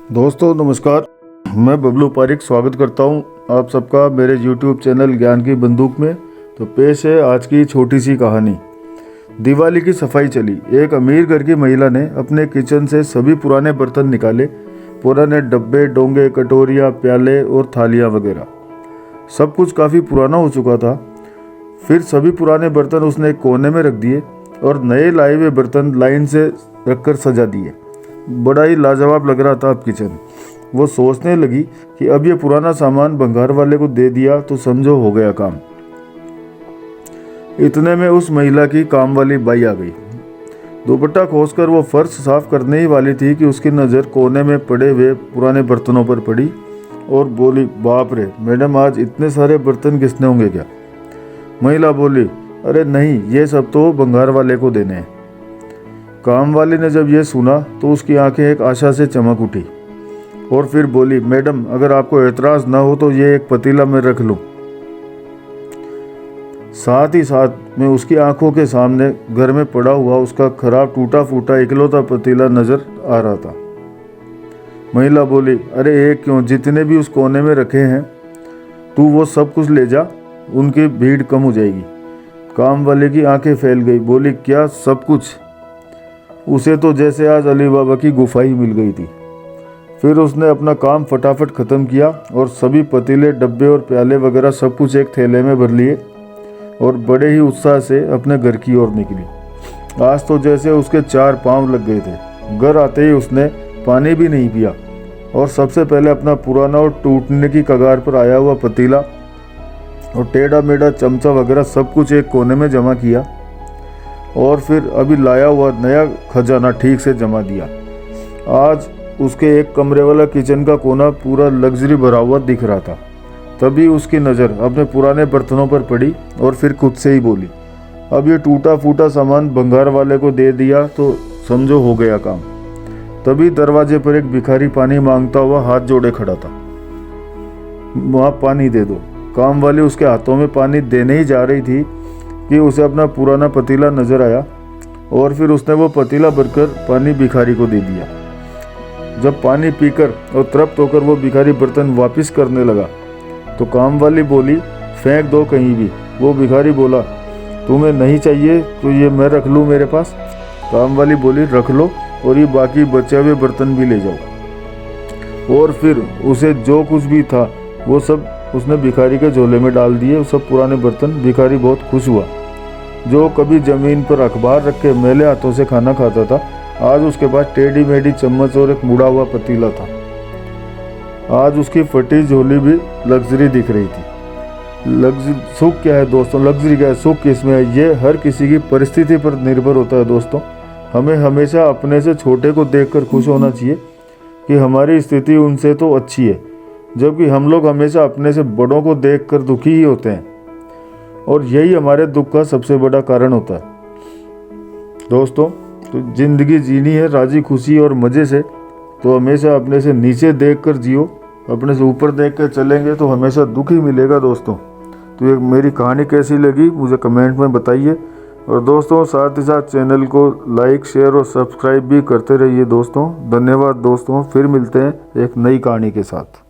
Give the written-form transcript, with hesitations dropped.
दोस्तों नमस्कार, मैं बबलू पारिक स्वागत करता हूं आप सबका मेरे YouTube चैनल ज्ञान की बंदूक में। तो पेश है आज की छोटी सी कहानी। दिवाली की सफाई चली। एक अमीर घर की महिला ने अपने किचन से सभी पुराने बर्तन निकाले। पुराने डब्बे, डोंगे, कटोरियाँ, प्याले और थालियाँ वगैरह। सब कुछ काफ़ी पुराना हो चुका था। फिर सभी पुराने बर्तन उसने एक कोने में रख दिए और नए लाए हुए बर्तन लाइन से रखकर सजा दिए। बड़ा ही लाजवाब लग रहा था अब किचन। वो सोचने लगी कि अब ये पुराना सामान भंगार वाले को दे दिया तो समझो हो गया काम। इतने में उस महिला की काम वाली बाई आ गई। दुपट्टा खोसकर वो फर्श साफ करने ही वाली थी कि उसकी नज़र कोने में पड़े हुए पुराने बर्तनों पर पड़ी और बोली, बाप रे मैडम, आज इतने सारे बर्तन किसने होंगे क्या? महिला बोली, अरे नहीं, ये सब तो भंगार वाले को देने हैं। काम वाली ने जब ये सुना तो उसकी आंखें एक आशा से चमक उठी और फिर बोली, मैडम अगर आपको एतराज़ ना हो तो ये एक पतीला में रख लूं। साथ ही साथ में उसकी आंखों के सामने घर में पड़ा हुआ उसका खराब टूटा फूटा इकलौता पतीला नजर आ रहा था। महिला बोली, अरे एक क्यों, जितने भी उस कोने में रखे हैं तू वो सब कुछ ले जा, उनकी भीड़ कम हो जाएगी। काम वाले की आंखें फैल गई। बोली, क्या सब कुछ? उसे तो जैसे आज अली बाबा की गुफा ही मिल गई थी। फिर उसने अपना काम फटाफट ख़त्म किया और सभी पतीले, डब्बे और प्याले वगैरह सब कुछ एक थैले में भर लिए और बड़े ही उत्साह से अपने घर की ओर निकली। आज तो जैसे उसके 4 पाँव लग गए थे। घर आते ही उसने पानी भी नहीं पिया और सबसे पहले अपना पुराना और टूटने की कगार पर आया हुआ पतीला और टेढ़ा मेढ़ा चमचा वगैरह सब कुछ एक कोने में जमा किया और फिर अभी लाया हुआ नया खजाना ठीक से जमा दिया। आज उसके एक कमरे वाला किचन का कोना पूरा लग्जरी भरा हुआ दिख रहा था। तभी उसकी नज़र अपने पुराने बर्तनों पर पड़ी और फिर खुद से ही बोली, अब ये टूटा फूटा सामान भंगार वाले को दे दिया तो समझो हो गया काम। तभी दरवाजे पर एक भिखारी पानी मांगता हुआ हाथ जोड़े खड़ा था। वहाँ पानी दे दो। काम वाली उसके हाथों में पानी देने ही जा रही थी कि उसे अपना पुराना पतीला नजर आया और फिर उसने वो पतीला भरकर पानी भिखारी को दे दिया। जब पानी पीकर और तृप्त होकर वो भिखारी बर्तन वापस करने लगा तो काम वाली बोली, फेंक दो कहीं भी। वो भिखारी बोला, तुम्हें नहीं चाहिए तो ये मैं रख लूँ मेरे पास? काम वाली बोली, रख लो और ये बाकी बचे हुए बर्तन भी ले जाओ। और फिर उसे जो कुछ भी था वो सब उसने भिखारी के झोले में डाल दिए। सब पुराने बर्तन। भिखारी बहुत खुश हुआ। जो कभी ज़मीन पर अखबार रख के मैले हाथों से खाना खाता था, आज उसके पास टेढ़ी मेढ़ी चम्मच और एक मुड़ा हुआ पतीला था। आज उसकी फटी झोली भी लग्जरी दिख रही थी। सुख क्या है दोस्तों? लग्जरी क्या है? सुख किसमें है? ये हर किसी की परिस्थिति पर निर्भर होता है दोस्तों। हमें हमेशा अपने से छोटे को देखकर खुश होना चाहिए कि हमारी स्थिति उनसे तो अच्छी है, जबकि हम लोग हमेशा अपने से बड़ों को देखकर दुखी ही होते हैं और यही हमारे दुख का सबसे बड़ा कारण होता है। दोस्तों, तो जिंदगी जीनी है राजी खुशी और मज़े से, तो हमेशा अपने से नीचे देखकर जियो। अपने से ऊपर देख कर चलेंगे तो हमेशा दुख ही मिलेगा दोस्तों। तो ये मेरी कहानी कैसी लगी मुझे कमेंट में बताइए और दोस्तों साथ ही साथ चैनल को लाइक, शेयर और सब्सक्राइब भी करते रहिए दोस्तों। धन्यवाद दोस्तों। फिर मिलते हैं एक नई कहानी के साथ।